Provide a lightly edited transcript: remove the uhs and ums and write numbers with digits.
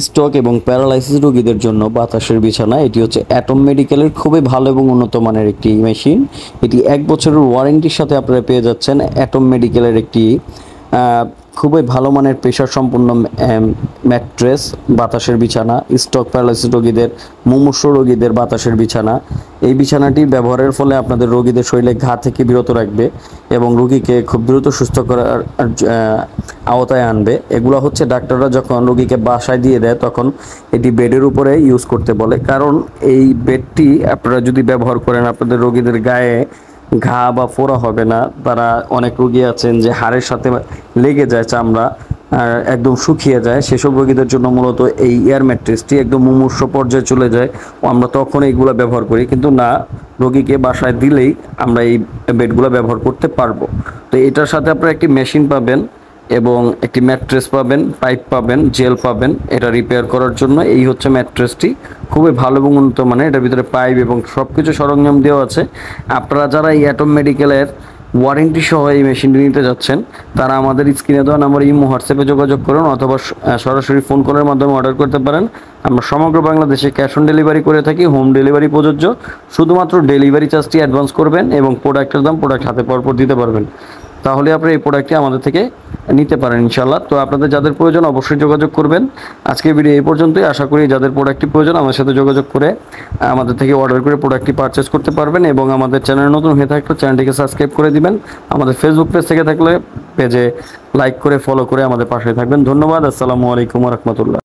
Stroke এবং paralysis রোগীদের জন্য বাতাসের বিছানা। এটি হচ্ছে অ্যাটম মেডিকেলের খুবই ভালো এবং উন্নত মানের একটি মেশিন। এটি 1 বছরের ওয়ারেন্টির সাথে আপনারা পেয়ে যাচ্ছেন। অ্যাটম মেডিকেলের একটি খুবই ভালো মানের প্রেশার সম্পন্ন ম্যাট্রেস বাতাসের বিছানা। স্ট্রোক প্যারালাইসিস রোগীদের, মুমূর্ষু রোগীদের বাতাসের বিছানা। এই বিছানাটি ব্যবহারের ফলে আপনাদের রোগীদের শরীরে ঘা থেকে বিরত রাখবে এবং রোগীকে খুব দ্রুত সুস্থ করার আওতায় আনবে। এগুলো হচ্ছে ডাক্তাররা যখন রোগীকে বাসায় দিয়ে দেয় তখন এটি বেডের উপরে ইউজ করতে বলে, কারণ এই বেডটি আপনারা যদি ব্যবহার করেন আপনাদের রোগীদের গায়ে ঘা বা ফোড়া হবে না। তারা অনেক রোগী আছেন যে হাড়ের সাথে লেগে যায় চামড়া আর একদম শুকিয়ে যায়, সেসব রোগীদের জন্য মূলত এই এয়ার ম্যাট্রেসটি একদম মুমূর্ষু পর্যায়ে চলে যায় ও আমরা তখন এইগুলো ব্যবহার করি, কিন্তু না, রোগীকে বাসায় দিলেই আমরা এই বেডগুলো ব্যবহার করতে পারবো। তো এটার সাথে আপনারা একটি মেশিন পাবেন এবং একটি ম্যাট্রেস পাবেন, পাইপ পাবেন, জেল পাবেন এটা রিপেয়ার করার জন্য। এই হচ্ছে ম্যাট্রেসটি, খুবই ভালো এবং উন্নত মানের। এটার ভিতরে পাইপ এবং সব কিছু সরঞ্জাম দেওয়া আছে। আপনারা যারা এই অ্যাটম মেডিকেলের ওয়ারেন্টি সহ এই মেশিনটি নিতে যাচ্ছেন তারা আমাদের স্ক্রিনে দেওয়া নাম্বার ইমো হোয়াটসঅ্যাপে যোগাযোগ করুন অথবা সরাসরি ফোন কলের মাধ্যমে অর্ডার করতে পারেন। আমরা সমগ্র বাংলাদেশে ক্যাশ অন ডেলিভারি করে থাকি, হোম ডেলিভারি প্রযোজ্য। শুধুমাত্র ডেলিভারি চার্জটি অ্যাডভান্স করবেন এবং প্রোডাক্টের দাম প্রোডাক্ট হাতে পাওয়ার পর দিতে পারবেন, তাহলে আপনি এই প্রোডাক্টটি আমাদের থেকে নিতে পারেন ইনশাআল্লাহ। তো আপনাদের যাদের প্রয়োজন অবশ্যই যোগাযোগ করবেন। আজকের ভিডিও এই পর্যন্তই। আশা করি যাদের প্রোডাক্টটি প্রয়োজন আমার সাথে যোগাযোগ করে আমাদের থেকে অর্ডার করে প্রোডাক্টটি পারচেস করতে পারবেন এবং আমাদের চ্যানেল নতুন হয়ে থাকলে চ্যানেলটিকে সাবস্ক্রাইব করে দিবেন। আমাদের ফেসবুক পেজ থেকে থাকলে পেজে লাইক করে ফলো করে আমাদের পাশে থাকবেন। ধন্যবাদ। আসসালামু আলাইকুম ওয়া রাহমাতুল্লাহ।